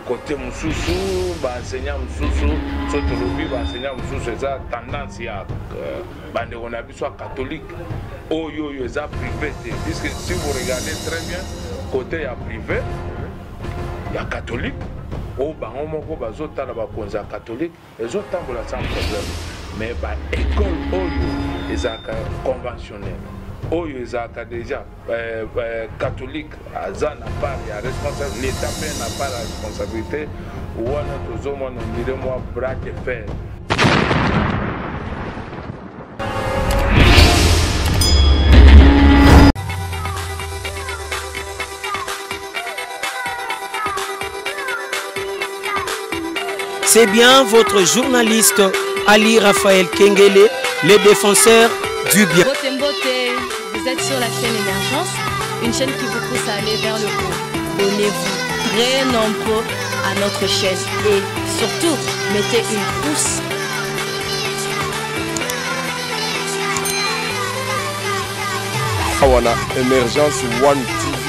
côté mususu enseignant mususu surtout le enseignant mususu ça tendance à bande on a soit catholique oyo yo za privé puisque si vous regardez très bien côté ya privé ya catholique o bango moko bazotala bakonza catholique ezotambola sans problème mais ba école oyo ezaka conventionnelle oyo ezaka déjà catholique aza na part ya responsable l'état mpe na part ya responsabilité wana tozomona ndire mwa bras de fer. C'est bien votre journaliste Ali Raphaël Kengele, le défenseur du bien. Vous êtes sur la chaîne Émergence, une chaîne qui vous pousse à aller vers le haut. Abonnez-vous très nombreux à notre chaîne et surtout, mettez une pouce. Voilà, Émergence One TV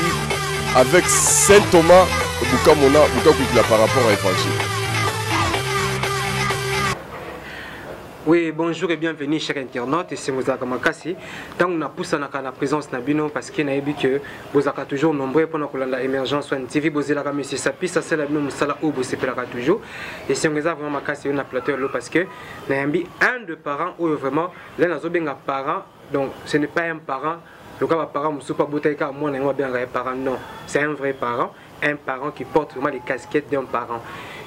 avec Saint Thomas Bukamona Bukakwikila par rapport à Évangile. Oui, bonjour et bienvenue chers internautes, et c'est Moussa Kamakasi. Tant qu'on a poussé la présence Nabino parce qu'il y a que vous avez toujours nombreux pour la émergence One TV, vous avez monsieur Sapi, ça c'est la même Moussala où vous avez toujours. Et c'est Moussa vraiment Makasi, on a plateau parce que nous avons un de parents où vraiment, là nous avons un parent, donc ce n'est pas un parent. Le cas parent, je ne pas boutaïka, moi, je bien un parent, non. C'est un vrai parent, un parent qui porte vraiment les casquettes d'un parent.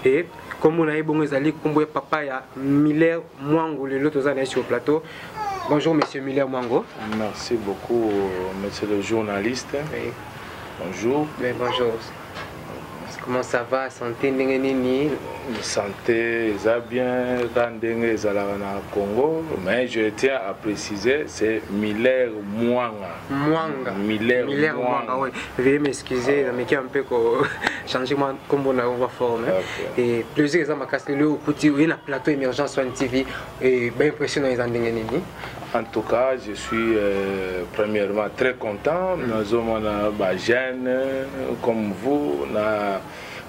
Et comme on a eu bon comme papa, il y a Miller Mwango, l'autre sur le plateau. Bonjour, monsieur Miller Mwango. Merci beaucoup, monsieur le journaliste. Oui. Bonjour. Oui, bonjour. Comment ça va? Santé, nini? Santé, ça bien, Randenge, Zalana Congo, mais je tiens à préciser, c'est Miller Mwanga. Mwanga. Miller Mwanga, oui. Veuillez m'excuser, mais qui a un peu changement comme on a on va former. Et plusieurs exemples, le petit, il y a un plateau émergence One TV et bien impressionnant les Randenge. En tout cas, je suis premièrement très content. Nous avons des jeunes comme vous, une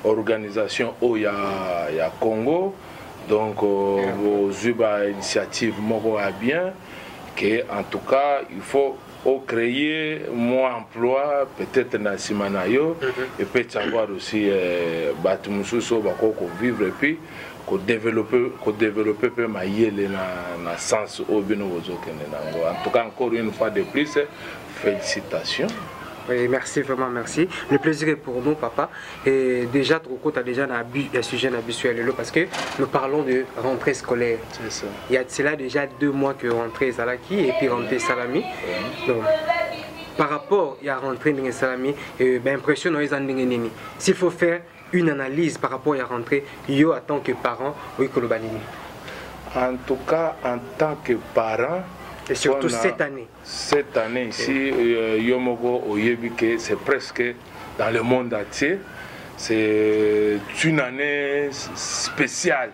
organisation Oya Congo. Donc, vos initiatives m'ont bien. Que, en tout cas, il faut créer moins emploi, peut-être dans Simanayo, et peut savoir aussi Batumususo, vivre et puis. Qu'on développer peu maïele na sens au bino en tout cas encore une fois de plus félicitations. Oui, merci, vraiment merci. Le plaisir est pour nous, papa. Et déjà, tu as déjà un sujet habituel parce que nous parlons de rentrée scolaire. C'est ça. Il y a cela déjà 2 mois que rentrée Zalaki et puis rentrée Salami. Donc, par rapport à rentrée Salami, impressionnant les Andingeni. S'il faut faire une analyse par rapport à la rentrée, yo en tant que parent, oui, Kolobanini. En tout cas, en tant que parent, et surtout cette année. Cette année ici, Yomogo Oyebike, c'est presque dans le monde entier. C'est une année spéciale.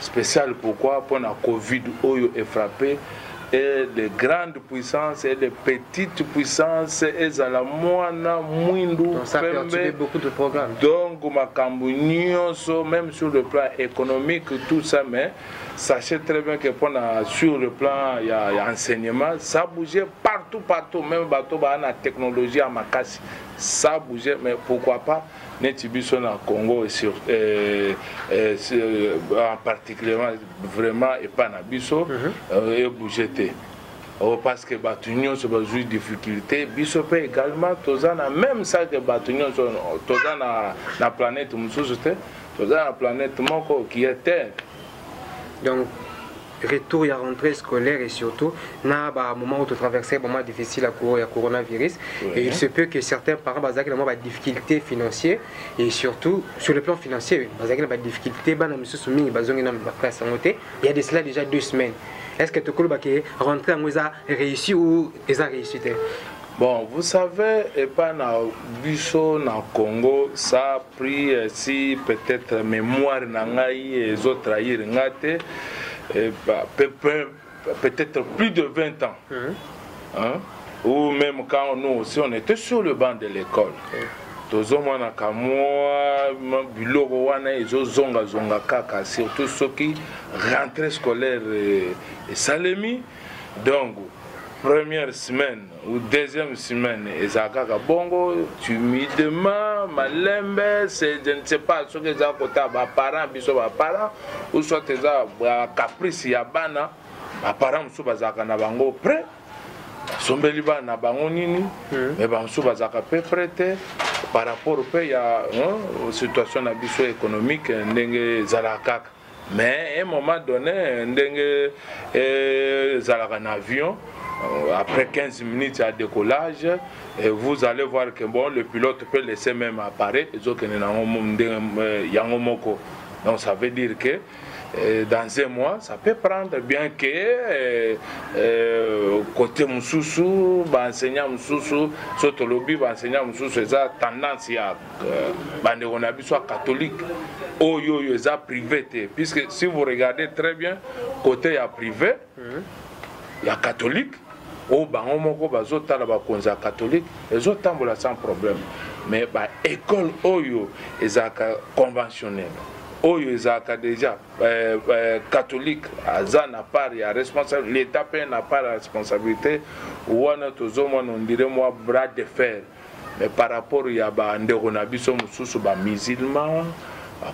Spéciale pourquoi? Pour la Covid, Oyo est frappé. Et les grandes puissances et les petites puissances et à la moana mouindou. Donc ça a perturbé beaucoup de programmes. Donc même sur le plan économique, tout ça, mais sachez très bien que sur le plan il y a enseignement, ça bougeait partout, même bateau la technologie à Makassi, ça bougeait, mais pourquoi pas Netibiso na Congo en particulier vraiment et pas na biso et bougete parce que batunion se base de difficulté biso peut également tozana même ça que batunion tozana na planète mususu tozana na planète moko qui est terre. Donc retour à rentrée scolaire et surtout na ba moment où tu traversais un moment difficile à cause du coronavirus. Et il se peut que certains parents ont des difficultés financières et surtout sur le plan financier ils ont des difficultés il y a de cela déjà 2 semaines. Est-ce que tu as rentré en réussi ou ils ont réussi? Bon, vous savez, et pas dans Bisso, dans Congo, ça a pris si peut-être mémoire n'angaï et les autres aïe ngate. Peut-être plus de 20 ans. Ou même quand nous aussi, on était sur le banc de l'école. tozomona kamwa biloko wana ezozonga zonga kaka surtout soki rentrée scolaire esalemi. Donc première semaine ou deuxième semaine ezalaka kaka bongo timidement malembe, je ne sais pas ce que eza kota baparent biso baparent ou soit eza caprice ya bana baparent mosusu bazalaka na bango prêt sombeli bana bango nini mais bamosusu bazalaka mpe prêt te par rapport mpe ya situation na biso économique ndenge ezalaka kaka. Mais à un moment donné ndenge ezalaka na avion, après 15 minutes à décollage, vous allez voir que bon, le pilote peut laisser même apparaître. Donc ça veut dire que dans un mois, ça peut prendre, bien que côté Moussoussou, enseignant Moussoussou, Sotolobi, enseignant Moussoussou, ça tendance à soit catholique, ou ça privé. Puisque si vous regardez très bien, côté privé, il y a catholique. Au bango bazota la bakonza catholique les autres tambola sans problème, mais ba école oyo ezaka conventionnelle oyo ezaka déjà catholique aza na part ya responsable, l'état peut na part la responsabilité wana tozomona on dirait moi bras de fer. Mais par rapport ya ba ndeko na biso mususu ba musulman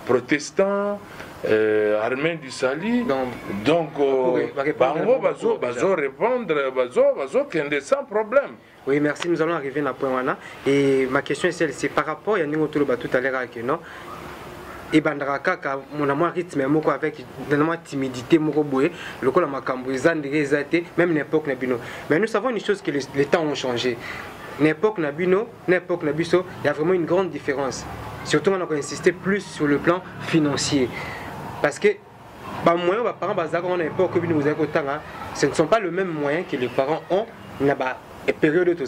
protestants, armée du salut, donc bango bazo répondre bazo kende sans problème. Oui, merci, nous allons arriver à point wana. Et ma question est celle, c'est par rapport à Yannick Otolo tout à l'heure que non et bandraka ka mon amour rythme moko avec vraiment timidité moko boye le col makambo ezandé même n'importe nabino. Mais nous savons une chose que les temps ont changé. N'importe nabino, n'importe nabiso, il y a vraiment une grande différence. Surtout, on a insisté plus sur le plan financier. Parce que moyens, les parents, ce ne sont pas les mêmes moyens que les parents ont dans la période de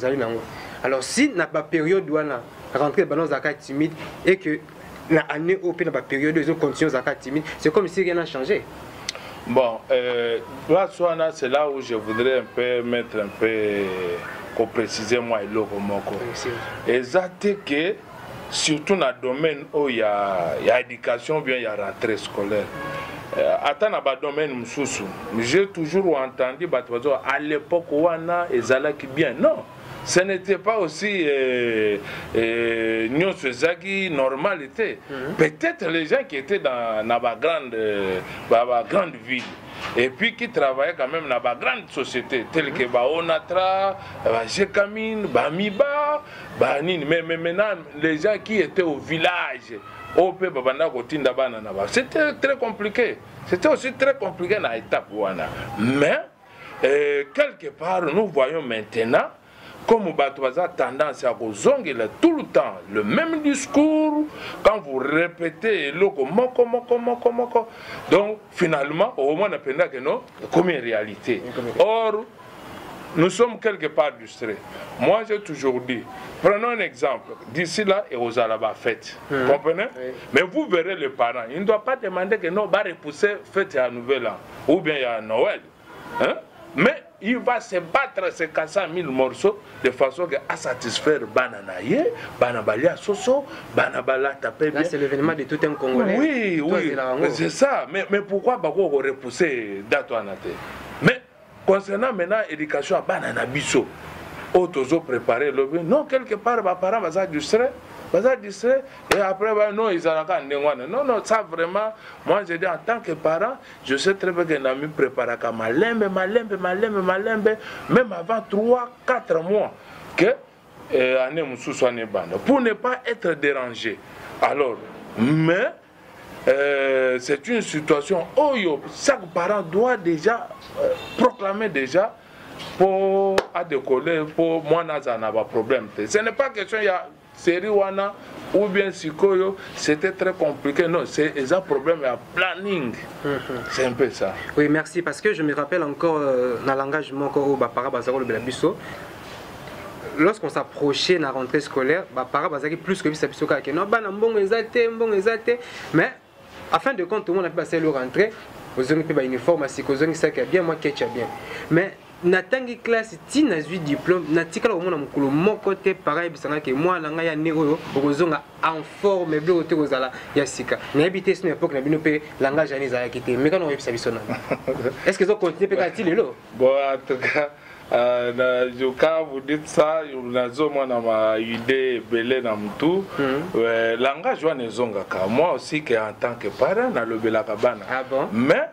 alors, si n'a pas période où on a rentré dans la timide et que l'année où on a période où on continue à timide, c'est comme si rien n'a changé. Bon, c'est là où je voudrais un peu mettre un peu, pour préciser moi et l'autre moko. Exact que surtout dans le domaine où il y a éducation, bien il y a rentrée scolaire. Attends, dans le domaine Moussoussou, j'ai toujours entendu à l'époque où on a qui bien. Non, ce n'était pas aussi normalité. Peut-être les gens qui étaient dans la grande ville et puis qui travaillaient quand même dans la grande société, telle que Onatra, Jekamine, Miba, mais maintenant les gens qui étaient au village, c'était très compliqué. C'était aussi très compliqué dans l'étape. Mais quelque part, nous voyons maintenant comme Batouaza tendance à vous zonger tout le temps le même discours quand vous répétez loko moko moko moko moko. Donc finalement au moins on appelle que non comme une réalité. Or nous sommes quelque part distraits. Moi j'ai toujours dit, prenons un exemple, d'ici là et aux Alaba fête. Comprenez? Mais vous verrez les parents, ils ne doivent pas demander que non va repousser fête à Nouvel An ou bien à Noël. Hein? Mais il va se battre, se casser 1000 morceaux de façon à satisfaire Bananaye, Banabalia Soso, Banabala Tapé. Là, c'est l'événement de tout un Congolais. Oui, oui, c'est ça. Mais pourquoi Bako repousser Datoanate? Mais concernant maintenant l'éducation à Banana Bisso, Otozo préparé le non, quelque part, les parents vont s'adustrer. Et après, non, ils non, non, ça vraiment, moi je dis en tant que parent, je sais très bien que Nami prépare à malembe, même avant 3-4 mois, que pour ne pas être dérangé. Alors, mais c'est une situation où chaque parent doit déjà proclamer déjà pour décoller, pour moi, n'a pas problème. Ce n'est pas question, il y a série wana ou bien Sikoyo, c'était très compliqué. Non, c'est un problème à planning. C'est un peu ça. Oui, merci. Parce que je me rappelle encore dans le langage au Bapara Bazaro le Belabiso. Lorsqu'on s'approchait de la rentrée scolaire, Bapara Bazari plus que Bisabiso Kake. Non, bon exalté. Mais afin de compte, tout le monde a pu passer le rentrée. Aux hommes qui ont uniforme, à Sikoyo, ça qui est bien, moi qui est bien. Mais natangi classe ti nazwi diplôme natikala komona mokolo moko te pareil bisanga ke mwana ngai ya ne oyo okozonga en forme biloko te kozala ya sika nayebi te sino époque na bino mpe langage ani ezalaki te meka na oyebisa biso nani est ce que ezocontinue mpe kaka ti lelo bon en tout cas quand vous dites ça nazomona ma idée ebele na mutu langage wana ezongaka moi aussi que en tant que parent nalobelaka bana mais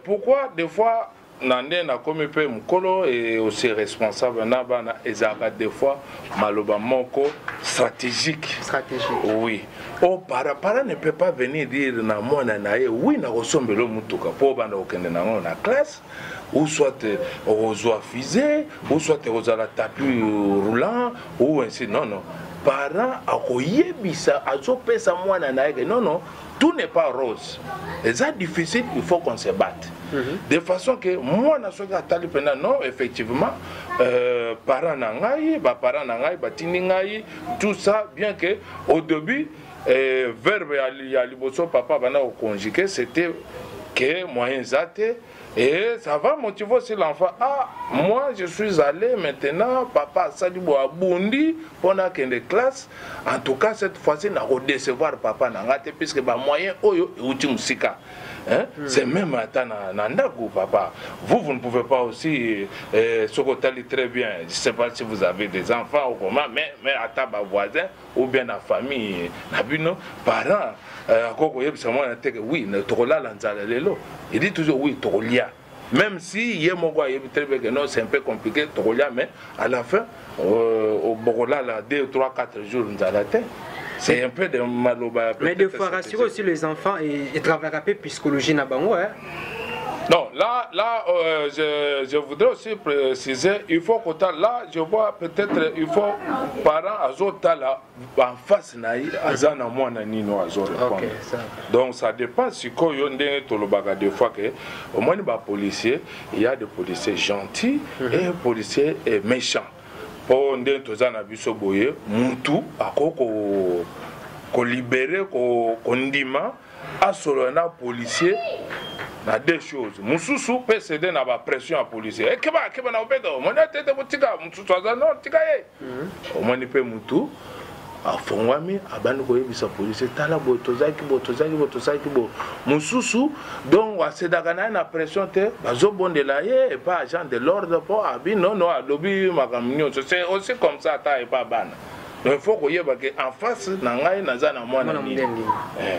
pourquoi des fois nande na komi pe mukolo et aussi responsable na bana ezaka des fois maloba moko stratégique oui para ne peut pas venir dire na mwana na ye oui na kosombelo mutuka po banda okende nango na classe ou soit aux fusées ou soit aux la tapis roulant ou ainsi non parent akoyebisa azopesa mwana na ye non tout n'est pas rose. Et ça difficile, il faut qu'on se batte. De façon que moi, non, effectivement, parents nangai, parents nangai, batini nangai, tout ça, bien que au début, verbe à liboso papa bana au conjugué, c'était que moyen zate. Et ça va motiver aussi l'enfant. Ah, moi je suis allé maintenant, papa Salibo a bondi pendant qu'il y a des classes. En tout cas, cette fois-ci, on a redécevoir papa Nangate, puisque bah moyen oyo et musika. C'est même à Nandaku, papa. Vous ne pouvez pas aussi se très bien. Je ne sais pas si vous avez des enfants ou comment, mais à ta voisin ou bien la famille, parents. Oui, il dit toujours oui, même si c'est un peu compliqué, mais à la fin, au Bogola, 2, 3, 4 jours, nous allons atteindre. C'est un peu de maloba. Mais des fois, rassurer aussi les enfants et travailler un peu psychologie na bango, hein. Non, là je voudrais aussi préciser, il faut que là, je vois peut-être, il faut parents azota là en face naï azana mwana nino azora. Donc ça dépend si ko yonde tolobaga des fois que au moins les policiers, il y a des policiers gentils et des policiers méchants. Pour ndé tozana biso boye mutu akoko ko libérer ko ndima asolona policier. Il y a deux choses. Moussou peut céder à la pression à policier. Et qu'est-ce que vous avez fait? Mon tête est boutique. Moussou soit non, tika ye. Au moins il peut moutou. A fongwami abandi ko yebisa policier tala botozaki bo. Moussou donc wa cédaka na pression te bazo bondela ye et pas agent de l'ordre pour abi non adobi makamnyo. C'est aussi comme ça ta et pas bana. Donc il faut qu'en face,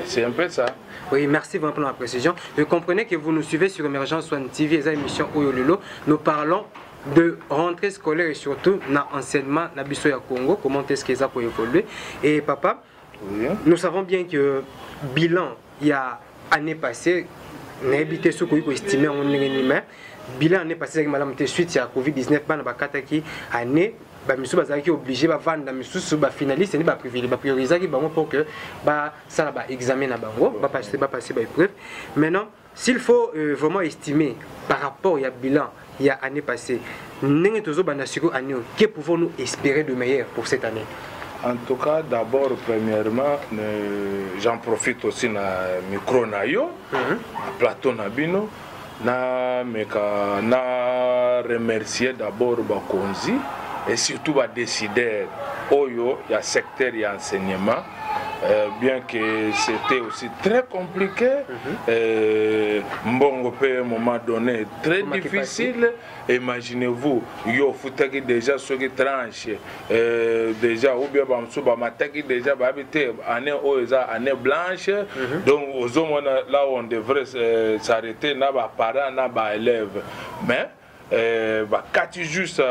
c'est un peu ça. Oui, merci vraiment pour la précision. Vous comprenez que vous nous suivez sur Emergence One TV et l'émission Oyololo. Nous parlons de rentrée scolaire et surtout l'enseignement na biso ya Congo, comment est-ce que ça peut évoluer. Et papa, nous savons bien que bilan, il y a année passée, on a habité ce qu'on peut estimer en bilan année passée avec madame suite à Covid-19, année ba misu bazaki obligé ba vendre misu ba finaliste ni ba prioriser ki bango pour que ba ça ba examen na bango ba passer ba épreuve. Maintenant, s'il faut vraiment estimer par rapport à bilan il y a année passée, n'engé tozo ba nasiko année, que pouvons-nous espérer de meilleur pour cette année? En tout cas, d'abord, premièrement, j'en profite aussi na micro na yo, plateau na bino, na remercier d'abord Bakonzi. Et surtout va décider Oyo, il y a secteur, il y a enseignement, bien que c'était aussi très compliqué, Mbongo à un moment donné très difficile. Imaginez-vous, yo foutaki déjà ceux qui tranchent, déjà ou bien bamsuba mataki déjà habité année blanche, donc aux hommes là on devrait s'arrêter n'a pas parents n'a pas élèves, mais juste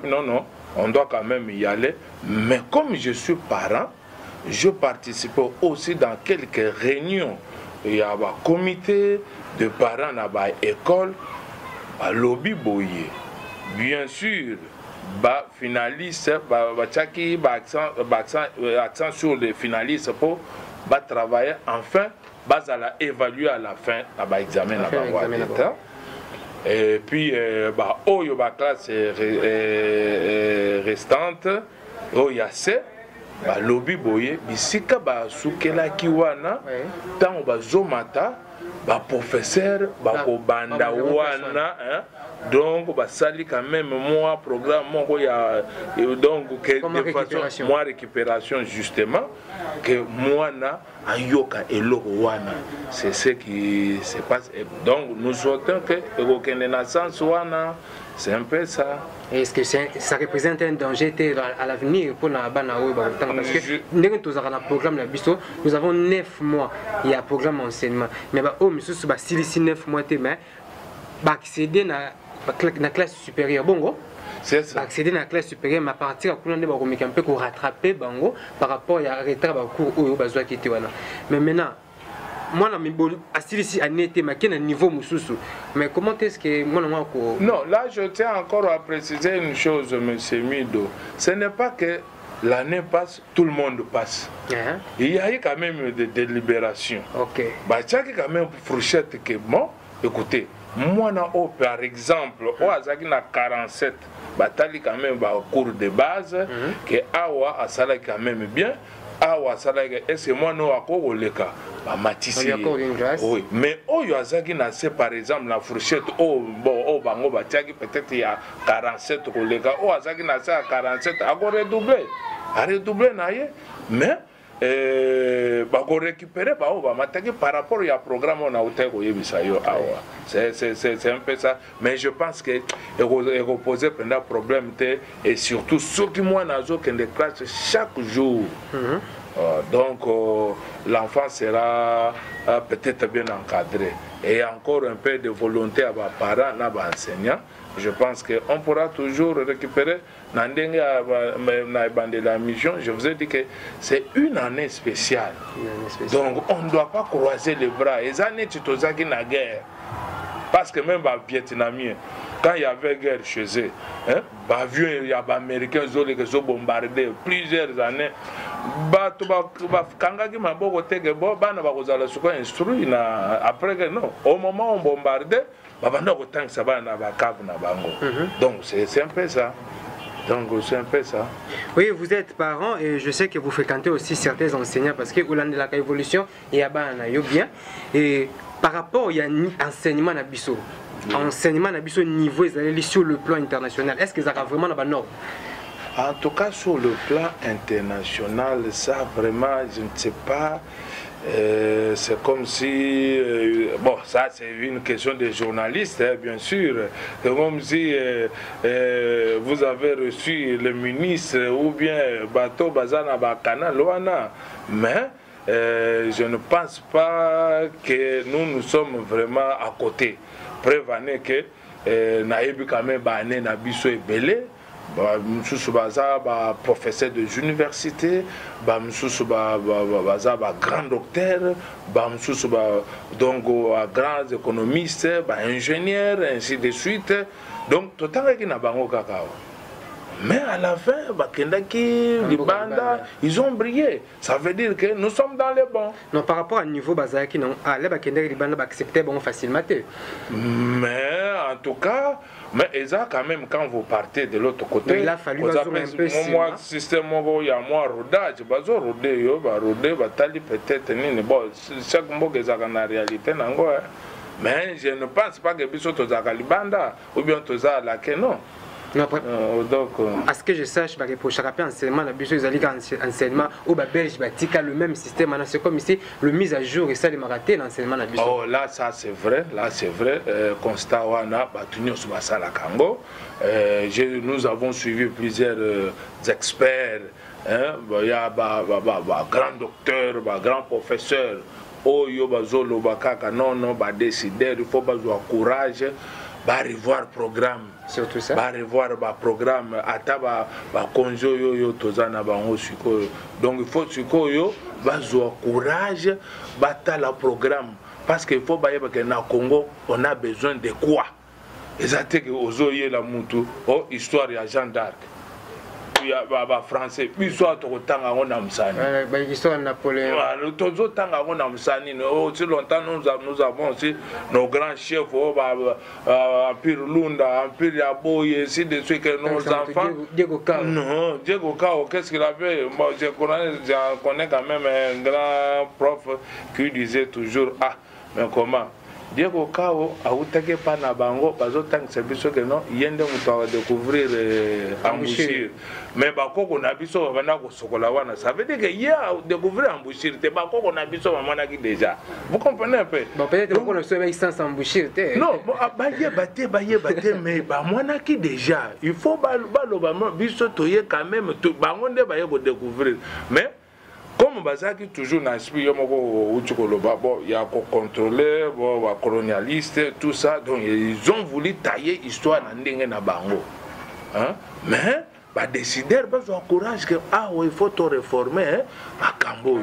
non, on doit quand même y aller. Mais comme je suis parent, je participe aussi dans quelques réunions. Il y a un comité de parents dans l'école, à lobby boye. Bien sûr, finaliste, accent sur les finalistes pour travailler enfin, évaluer à la fin l'examen. Et puis, oyo ba classe restante, oya se, lobby boye, bisika ba sukela kiwana, tant ba zomata, ba professeur ba ko banda wana donc ba sali quand même moi programme moko ya donc que de façon moi récupération justement que moi na ayoka eloko wana c'est ce qui se passe donc nous souhaitons que aucune naissance wana c'est un peu ça. Est-ce que ça représente un danger à l'avenir pour la Banao? Parce que nous avons 9 mois, il y a un programme d'enseignement. Mais si 9 mois, accéder à la classe supérieure. Bongo? C'est ça. Accéder à la classe supérieure, mais à partir de là, on peut rattraper Bango par rapport à retard au cours où il y a. Mais maintenant, moi, je suis à niveau mususu. Mais comment est-ce que moi, non, là, je tiens encore à préciser une chose, M. Mido. Ce n'est pas que l'année passe, tout le monde passe. Il y a eu quand même des délibérations. Ok. Bah, il y a quand même fourchette que, bon, écoutez, moi, par exemple, au Azaki na 47, bah, il y a quand même un cours de base, que Awa a salé quand même bien. Awa salé, et c'est moi, nous, à quoi le cas. Matisse. Oui, mais au Yazaki n'a par exemple la fourchette au Bango Batiaki peut-être il y a 47 collègues. Au Yazaki n'a à 47, à redoubler, mais bah récupérer par rapport à programme on a c'est un peu ça, mais je pense que reposer pendant problème et surtout ceux qui moi n'ont qu'une classe chaque jour. Donc l'enfant sera peut-être bien encadré et encore un peu de volonté à vos parents, à vos enseignants. Je pense qu'on pourra toujours récupérer dans la mission. Je vous ai dit que c'est une année spéciale. Donc on ne doit pas croiser les bras. Les années tu t'as qui na guerre. Parce que même les Vietnamiens, quand il y avait guerre chez eux, il y a des Américains qui ont bombardé plusieurs années. Après, non. Au moment où on bombardait, donc c'est un peu ça. Donc c'est un peu ça. Oui, vous êtes parent et je sais que vous fréquentez aussi certains enseignants parce que au de la évolution, il y a bien. Et par rapport il y a un enseignement à Bissau. Enseignement à Bissau niveau sur le plan international. Est-ce que ça a vraiment la norme? En tout cas sur le plan international, ça vraiment je ne sais pas. C'est comme si, bon, ça c'est une question des journalistes, bien sûr. C'est comme si vous avez reçu le ministre ou bien Bateau Bazana Bakana Loana. Mais je ne pense pas que nous sommes vraiment à côté. Prévenez que Naïbi Kame Bane Nabiso est belé. Professeur des universités, grand docteur, donc grands économistes, ingénieurs, ainsi de suite. Donc tout le temps cacao. Mais à la fin, ils ont brillé. Ça veut dire que nous sommes dans les bons. Non, par rapport à niveau Bazaki, non, les accepter facilement. Mais en tout cas, mais ça quand même quand vous partez de l'autre côté, il a fallu un peu moi système il y a moi rodage, peut-être chaque mot que ça en réalité mais je ne pense pas que biso to zakalibanda ou bien to za la que non. Donc, à ce que je sache, pour chaque enseignement, enseignement au Belge, le même système. C'est comme ici, le mise à jour et ça, les marathons, l'enseignement. Oh, là, ça c'est vrai. Là, c'est vrai. Constat, nous avons suivi plusieurs experts. Il y a grand docteur, grand professeur. Oh, il faut décider, il faut avoir courage. Revoir programme, surtout ça. Revoir le programme, ataba konjo yo tozana bango sikoyo. Donc il faut sikoyo avoir courage, battre le programme parce qu'il faut bailler que na Congo on a besoin de quoi? Exactement que ozoye la mutu, oh histoire ya Jeanne d'Arc. Il y a français, puis soit au temps on a msani. L'histoire de Napoléon. Au temps on a msani. Aussi longtemps nous avons aussi nos grands chefs, Empire Lunda, Empire Yaboye, ainsi de suite que nos enfants. Diego Cao. Non, Diego Cao, qu'est-ce qu'il avait? Moi, je connais quand même un grand prof qui disait toujours ah mais comment Diego Kao a outé pas na bango bazo tant que biso que non yende muto découvrir embouchure mais bakoko na biso bana ko sokola wana ça veut dire que a découvrir embouchure te bakoko na biso mamana ki déjà vous comprenez un peu bon peut-être qu'on ne sait pas sans embouchure te non baye baté mais ba mwana ki déjà il faut ba biso toye quand même bango nde baye ko découvrir mais comme Bazaki toujours n'a esprit il y a contrôler colonialiste tout ça donc ils ont voulu tailler l'histoire na bango hein mais ba décider ba courage que ah il faut tout réformer à Cambo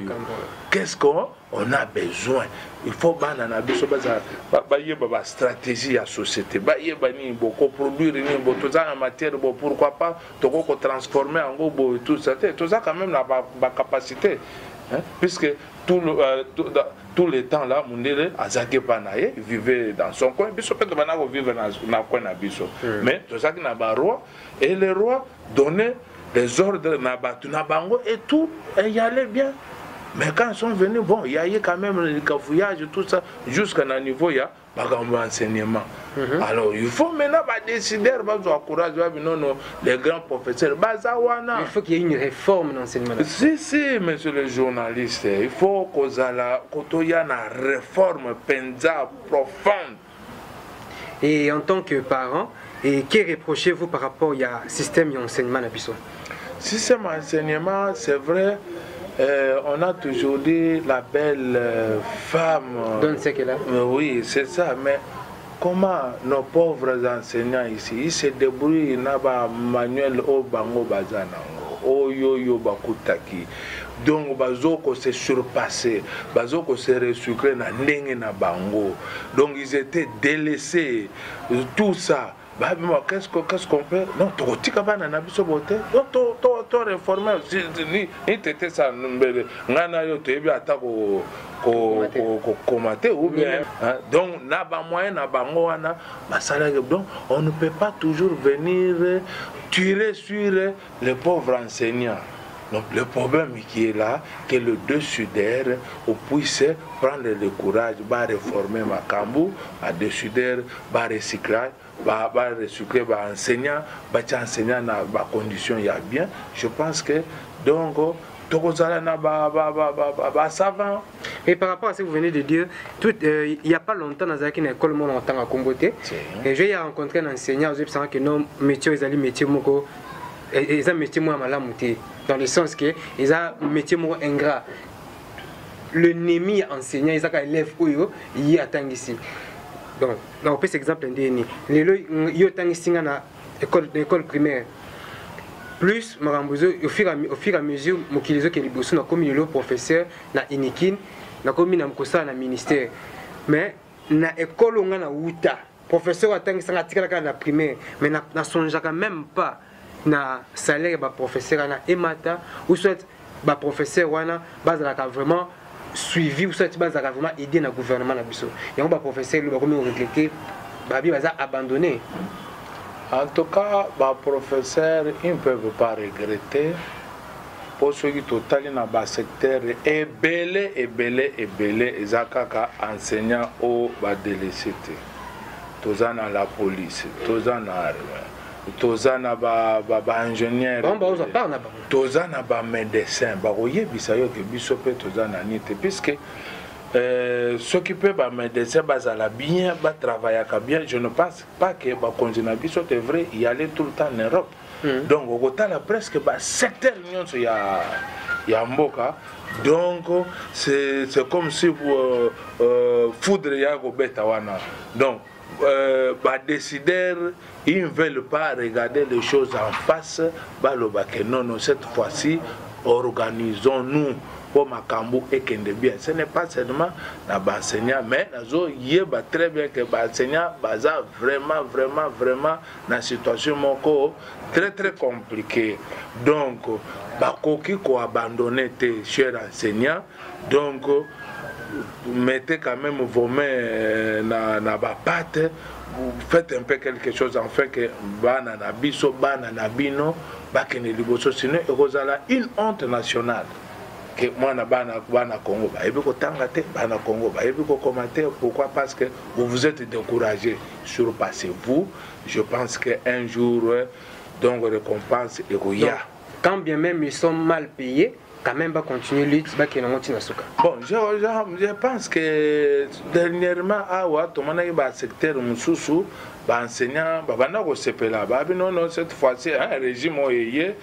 qu'est-ce qu'on a besoin il faut banana biso ba yeba ba stratégie à société ba yeba ni beaucoup produire ni beaucoup ça en matière pourquoi pas to ko transformer en go tout ça quand même la capacité hein puisque tout le temps là Mundele Azake Panaye vivait dans son coin biso peut bana ko vivre dans coin na biso mais tout ça qui na ba roi et le roi donnait des ordres na bango et tout et y allait bien. Mais quand ils sont venus, bon, il y a eu quand même le cafouillage, tout ça, jusqu'à un niveau, il y a un enseignement. Alors, il faut maintenant décider, non, les grands professeurs, il faut qu'il y ait une réforme dans l'enseignement. Si, monsieur le journaliste, il faut qu'il y ait une réforme profonde. Et en tant que parent, que reprochez-vous par rapport au système d'enseignement à Bissau? Système d'enseignement, c'est vrai. On a toujours dit la belle femme. Donne ce qu'elle a. Oui, c'est ça. Mais comment nos pauvres enseignants ici, ils se débrouillent, ils n'ont pas manuel au bango bazanango, au yo bakutaki. Donc, bazoko se surpassé, bazoko se recyclé na ndenge na bango. Donc, ils étaient délaissés. Tout ça. Qu'est-ce qu'on fait? Non, tu as pas na biso boté. Non, tu réformer ni tete ça ngana yo te bi atako komater ou bien donc na ba moyen na bango wana basala donc on ne peut pas toujours venir tirer sur les pauvres enseignants. Donc le problème qui est là, que le dessus d'air, on puisse prendre le courage, va réformer Makambu, à dessus d'air, va recycler, va recycler, va enseignant, dans condition il y a bien. Je pense que donc savant. Et par rapport à ce que vous venez de dire, il n'y a pas longtemps dans une école mon longtemps à Comboté, et j'ai rencontré un enseignant, vous savez que nos métiers, ils allaient métier moko. Ils ont un métier moins mal dans le sens que ils ont un métier moins ingrat. Le NEMI enseignant, ils ont un élève où il y a tant ici. Donc, on peut cet exemple indéni. Les lois, il y a tant ici dans l'école primaire. Plus, au fur et à mesure, je suis allé comme le professeur, na inikin, na comme na ministère. Mais na école on a outa. Professeur a tant ici na primaire, mais na songe même pas. Na salaire ba professeur na emata ou soit ba professeur wana bazalaka vraiment suivi ou soit bazalaka vraiment aider na gouvernement na biso yango ba professeur ba comme regretter ba bi baza abandonné. En tout cas ba professeur ils ne peuvent pas regretter pour ceux qui total na ba secteur et belé ezakaka enseignant au ba délaissé tozana la police tozana armée tozana ba ingénieur tozana ba médecin ba oyebisa yo ke biso pe tozana nite puisque ceux qui peuvent ba médecin bazala bien ba travailler bien je ne pense pas que ba congéna biso c'est vrai y aller tout le temps en Europe donc au total presque ba secteur union ya mboka donc c'est comme si foudre ya go beta wana donc décideurs, ils ne veulent pas regarder les choses en face. Non, cette fois-ci, organisons-nous pour Makambu et Kende bien. Ce n'est pas seulement l'enseignant, mais il y a très bien que l'enseignant vraiment dans une situation très compliquée. Donc, Bakoki ko abandonné tes chers enseignants. Donc, mettez quand même vos mains dans la patte, vous faites un peu quelque chose en fait que banana biso banana bino bakene liboso sinon il y a une honte nationale. que moi na bana Congo ba yebi ko tanga te bana Congo ba yebi ko commenter. Pourquoi? Parce que vous vous êtes découragé. Surpassez-vous. Je pense qu'un jour donc récompense et Roya. Quand bien même ils sont mal payés, quand même va continuer lutte ba kena ngoti na suka. Bon, je pense que dernièrement awa to mana ba secteur mususu ba enseignant ba bana ko sepela ba non cette fois-ci un régime oyé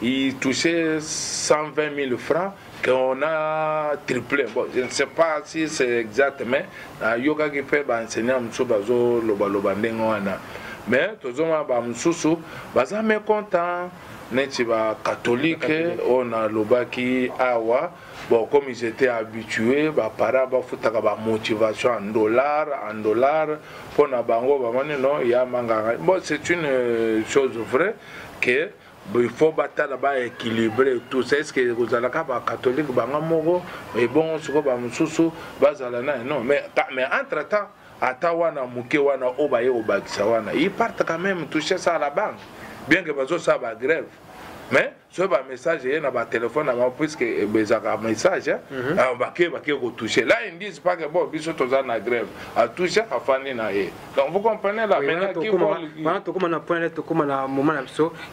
il touchait 120 000 francs qu'on a triplé. Bon, je ne sais pas si c'est exact, mais yoga qui fait ba enseignant mususu bazo loba ndengo wana. Mais tozoma ba mususu baza mécontent. Neti ba catholique on a lobaki awa. Bon, comme ils étaient habitués, bah para ba futaka ba motivation en dollars pour na bango ba mane non ya manga. Bon, c'est une chose vraie que il faut battre ba équilibrer tout ça. Est-ce que vous allez ba catholique banga moko et bon soko ba mususu bazala na non mais entre temps atawana muke wana obaye obakisa wana ils partent quand même toucher ça à la banque. Bien que bazo ça ba grève. Mais sur un message et un téléphone avant puisque un message on va toucher. Là ils ne disent pas que bon biso toza na grève à toucher à fani na e. Donc vous comprenez là maintenant qui voilà tout comme on a point là tout comme on a moment là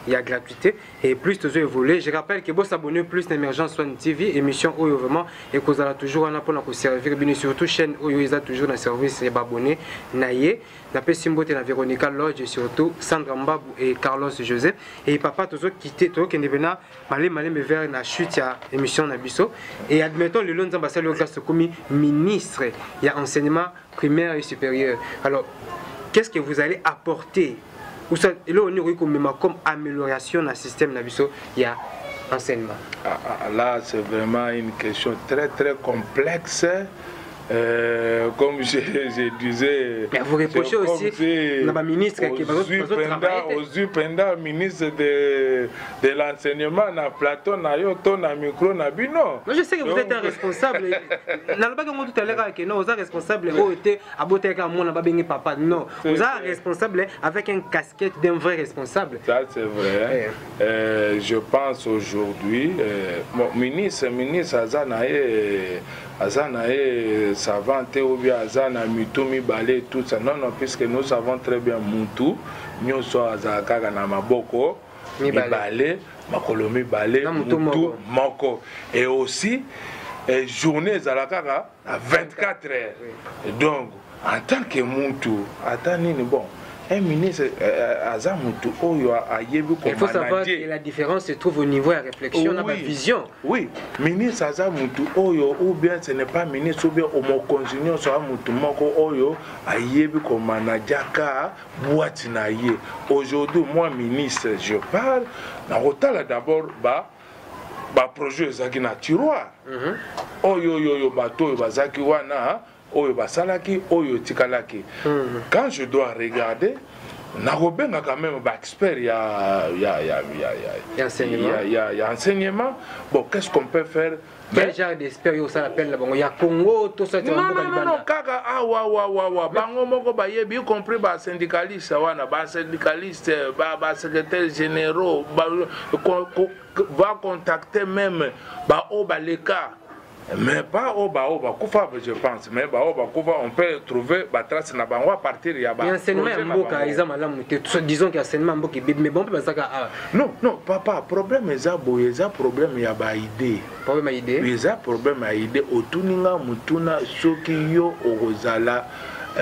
il y a gratuité et plus toujours évoluer. Je rappelle que vous s'abonner plus d'Emergence One TV émission où vraiment et que vous allez toujours en apprendre à servir bien surtout chaîne où ils ont toujours un service et abonné naie la Pessimbote et la Véronica Lodge et surtout Sandra Mbabou et Carlos Joseph et papa toujours quitté tout qui devient malé me vers la chute à émission Nabiso et admettons le long d'ambassade le classe comme ministre il y a enseignement primaire et supérieur. Alors qu'est-ce que vous allez apporter ou ça là on est comme amélioration dans le système Nabiso il y a enseignement. Là c'est vraiment une question très très complexe. Comme je disais, mais vous reprochez aussi la ministre qui va ministre de l'enseignement na plateau na yo to na micro na bino. Je sais que vous êtes un responsable. Na le pas comme tout à l'heure que non, vous êtes responsable au été à boter comme mon babengi papa. Non, vous êtes responsable avec une casquette d'un vrai responsable. Ça c'est vrai. Je pense aujourd'hui ministre Azanae savante ou bien Azana Mitumi Balé tout ça non puisque nous savons très bien Moutou nous sommes Azaka na maboko Balé Makolomi Balé Moutou Moko et aussi journée Zalakara à 24 heures donc en tant que Moutou attendez bon un ministre Azamutu Oyo a yebu comme il faut savoir que la différence se trouve au niveau de la réflexion, de la vision. Oui, ministre Azamutu Oyo ou bien ce n'est pas ministre ou bien homo consignon sur Amutu Moko Oyo a yebu comme manajaka boîte na ye. Aujourd'hui moi ministre je parle na hôtel d'abord ba projet zaki na tiroir. Oyo bato bazaki wana Oyo basalaki, oyo tikalaki. Quand je dois regarder, narobenga quand même expert il y a enseignement. Bon, qu'est-ce qu'on peut faire? Quel genre d'expert ça l'appelle là? Il y a Congo, tout ça. Non, kaka bango moko ba yebi y compris ba syndicaliste wana ba syndicaliste ba secrétaire généraux va contacter même ba obaleka. Mais pas au bas, je pense. Mais on peut trouver la trace na bango à partir ya ba. Enseignement mboka ils disons que enseignement mboka mais bon peut ça non papa problème eza problème ya ba idée. Problème à idée. Eza problème à idée otuninga mutuna soki yo ozala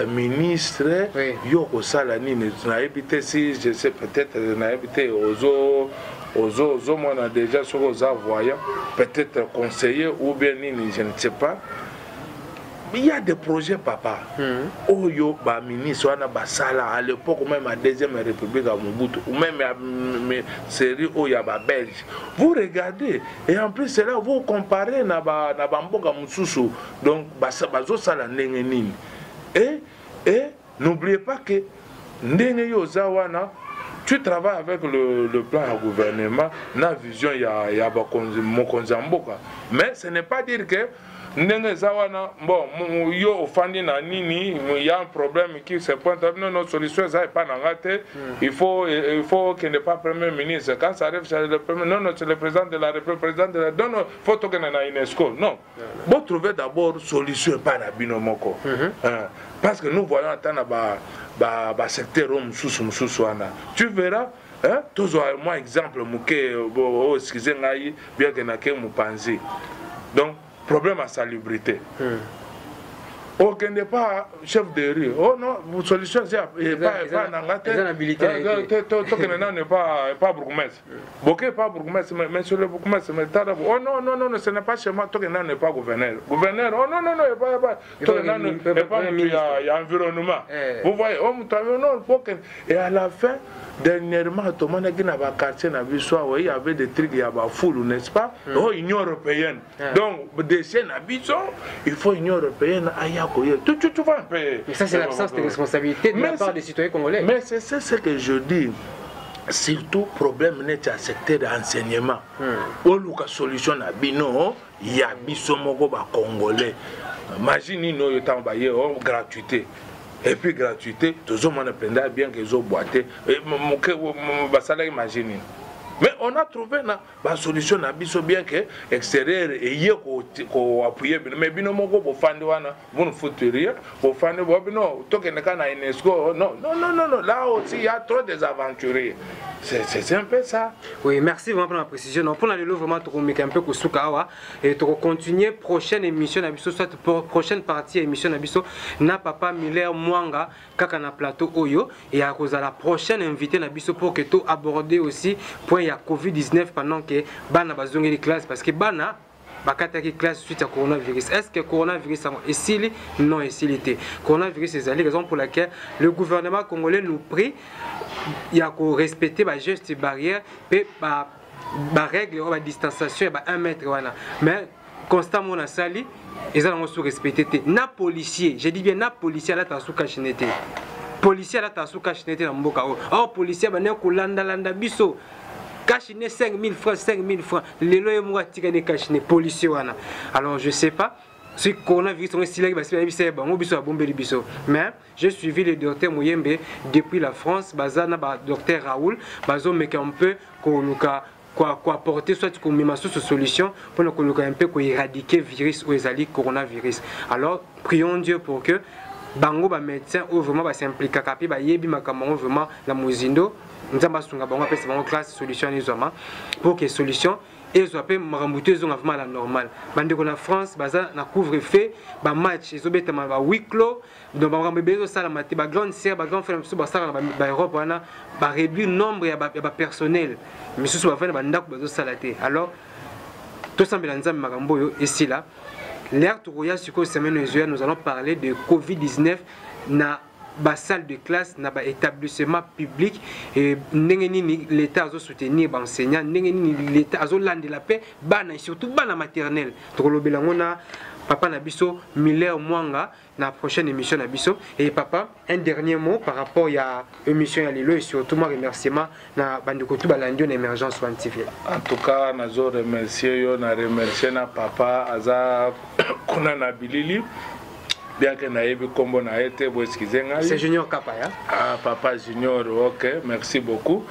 ministre yo osala nini na habité si je sais peut-être na habité ozo on a déjà sur aux voyants, peut-être conseiller ou bien je ne sais pas. Il y a des projets, papa. Oyo, ba ministre, on a basala à l'époque, même à deuxième République à Mobutu, ou même à série Oya ba Belge. Vous regardez, et en plus, c'est là vous comparez na Bamboka Moussousou, donc bazo sala nini. Et n'oubliez pas que Ndenge Yozawana. tu travailles avec le plan à gouvernement, la vision, il y a mon konzamboka. Mais ce n'est pas dire que bon, il y a un problème qui se pointe. Non, solution, ça n'est pas raté. Il faut qu'il n'y ait pas Premier ministre. Quand ça arrive, c'est le Premier ministre. Non, c'est le président de la République. Non, il faut qu'il y ait une UNESCO. Non. Vous trouvez d'abord solution, pas la binomoko. Parce que nous voyons le secteur tu verras. Toujours moi exemple, bien que donc, problème à salubrité. Aucun n'est pas chef de rue. Oh non, solution, c'est pas en habilité. N'est pas bourgmestre. Bokeh pas bourgmestre, mais sur le bourgmestre, oh non, ce n'est pas chez moi, Tokenan n'est pas gouverneur. Gouverneur, oh non, il y a environnement. Vous voyez, et à la fin, dernièrement, tout le monde a quartier, il y avait des trucs, il y avait foule, n'est-ce pas? Oh, Union européenne. Donc, des chaînes il faut Union européenne. Tu vas payer. Mais ça, c'est l'absence de responsabilité de la part des citoyens congolais. Mais c'est ce que je dis. Surtout, problème n'est pas secteur d'enseignement. Où la solution à Bino, il y a Bissomogo Congolais. Imaginez, nous, il y a gratuité. Et puis, gratuité, tout le monde prendra bien qu'ils ont boité. Imaginez. Mais on a trouvé la solution à biso bien que extérieur et hier qu'on appuyer mais bino moko pour faire vous ne foutez rien pour faire non toi qui n'es qu'à UNESCO non là aussi il y a trop des aventuriers c'est un peu ça. Oui, merci vraiment pour la précision. Donc pour la vraiment tu un peu kusukawa et tu continuer prochaine émission abiso soit prochaine partie émission abiso na papa Miller Mwanga kaka na plateau oyo et à cause de la prochaine invité nabiso pour que tu aborder aussi point ya Covid-19 pendant que bana bazongi les classes parce que bana bakataki classe suite à coronavirus. Est-ce que coronavirus est ici? Non, ici était. Coronavirus c'est la raison pour laquelle le gouvernement congolais nous prie il y a qu'on respecter les gestes et barrières et les règles de distanciation 1 mètre mais constamment on a sali ils ont sous respecté na policier je dis bien na policier là sous cachinete policier là sous cachinete na mboka oh policier ba ne ko landa biso cachiné 5000 francs les lois moi tiré cachiné policier wana alors je sais pas si coronavirus on est parce que bango biso a bombé biso mais j'ai suivi le docteur Mouyembe depuis la France bazana ba docteur Raoul bazo mais un peu quoi apporter soit comme même solution pour nous un peu éradiquer virus ou ezali coronavirus. Alors prions Dieu pour que bango ba médecin ou vraiment ba s'impliquer kapi ba yebi makambo vraiment la mozindo nzamba sunga bango pesa bango classe solution nizoma pour que solution et ils ont appelé Marambouté, ils ont vraiment la normale. Bande qu'on a France, baza na couvre-feu, ba match, ils ont bêté ma huis clos, donc Marambouté, ils ont ça la maté, ba grande serre, ba grande frère, ba ça ba Europe, wana, ba réduire nombre ya ba personnel. Mais ce soit fait ba ndak ba ça la té. Alors tout ça melanza Marambo ici là. L'air tourouya sur quoi semaine nous allons parler de Covid-19 na ba salle de classe na ba établissement public et nengeni l'état a soutenir ba enseignant nengeni l'état a lande la paix bana surtout bana maternelle to lobelango na papa na biso Miller Mwanga na prochaine émission na biso et papa un dernier mot par rapport à émission ya lelo et surtout moi remerciement na bandiko tout balandi na émergence scientifique. En tout cas nazo remercier yo na remercier na papa aza kuna na bilili bien que naïbe comme on a été c'est Junior Kapaya. Ah papa Junior, ok, merci beaucoup.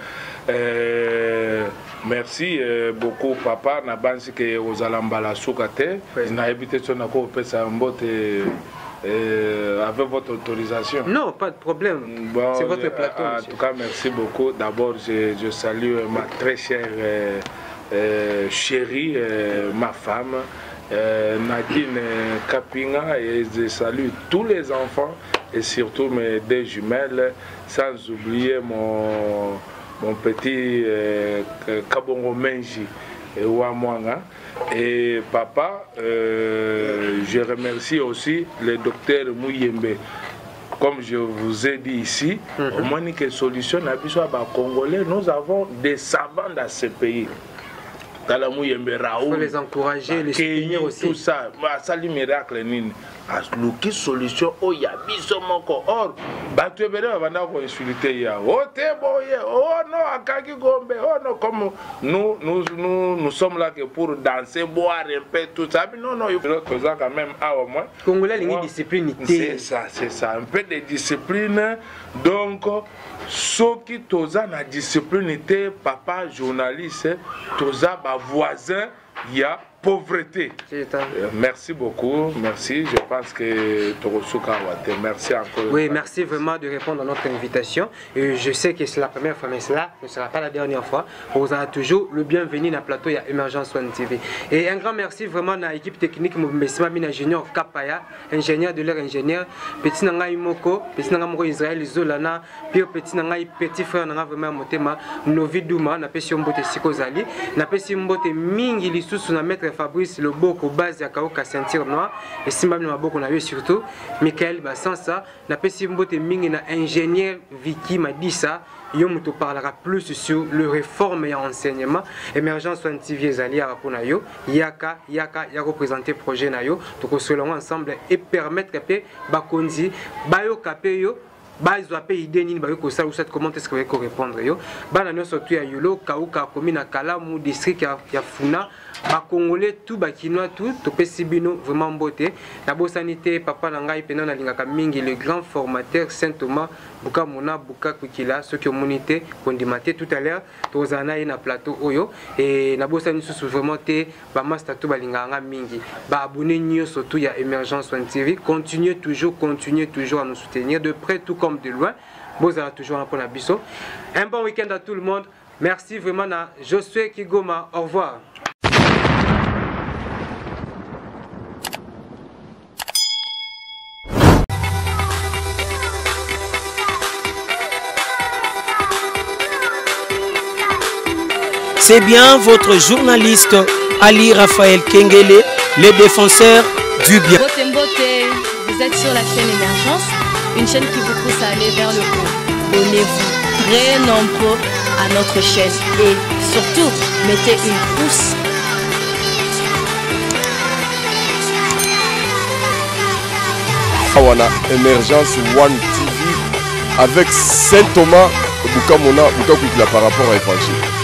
Merci beaucoup papa na bansi que aux alambala soukate na habité sonako pesa mbote avec votre autorisation. Non, pas de problème. Bon, c'est votre plateau. En tout cas, merci beaucoup. D'abord, je salue ma très chère chérie, ma femme. Nadine Kapinga et je salue tous les enfants et surtout mes deux jumelles sans oublier mon petit Kabongo Menji et Ouamwanga et papa je remercie aussi le docteur Mouyembe comme je vous ai dit ici au moins que solution à Congolais nous avons des savants dans ce pays. Talamou Yembe Raoul. Il faut les encourager, les soutenir aussi. Tout ça, ça lui miracle nini. Qui solution oh ya biso moko or batu ebele banda ko insulter ya oh te boye oh non akaki gombe oh non comme nous sommes là que pour danser boire un peu tout ça non il faut quand même au moins Congolais lingi discipline c'est ça un peu de discipline donc ceux qui toza na discipline papa journaliste toza ba voisin il y a pauvreté. Merci beaucoup, merci. Je pense que Torosuka Wate, merci encore. Oui, merci vraiment de répondre à notre invitation. Et je sais que c'est la première fois, mais cela ne sera pas la dernière fois. Vous avez toujours le bienvenu dans le plateau de Emergence One TV. Et un grand merci vraiment à l'équipe technique, Messima ingénieur Kapaya, ingénieur de l'air ingénieur, petit Nangaï Moko, petit Nangamoko Israël Zolana, puis petit frère Nanga vraiment Motema, Novi Douma, Napesi Mbote Sikozali, Napesi Mbote Mingi Lissus, na maître Fabrice Loboko base ya Kaoka ceinture noire et Simbam Maboko na surtout Michael Bassansa na pesi mbote mingi na ingénieur Vicky Madissa yo muto parlera plus sur le réforme et enseignement Emergence One TV ezali à pona yo yaka ya représenter projet na yo to selon ensemble et permettre que bakonzi bayo kapé yo bazwa pe idée nini ba ko ça ou cette comment est-ce que va répondre yo bana no surtout ya yolo Kaoka commune na Kalamu district ya Funa ba Congolais tout ba Kinois tout to pesi bino vraiment beauté la bo sanité papa na ngai pena na lingaka mingi le grand formateur Saint Thomas buka mona buka kukila ceux qui ont monité kondimaté tout à l'heure to zana na plateau oyo et na bo sanité sous vraiment té ba master tout ba linganga mingi ba abonné nyo surtout ya Emergence One TV continuez toujours à nous soutenir de près tout comme de loin vous avez toujours un point à biso un bon week-end à tout le monde merci vraiment à Josué Kigoma au revoir. C'est bien votre journaliste Ali Raphaël Kengele, le défenseur du bien. Vous êtes sur la chaîne Émergence, une chaîne qui vous pousse à aller vers le haut. Abonnez-vous très nombreux à notre chaîne et surtout mettez une pouce. Awana Emergence One TV avec Saint Thomas Bukamona Bukakwikila par rapport à Évangile.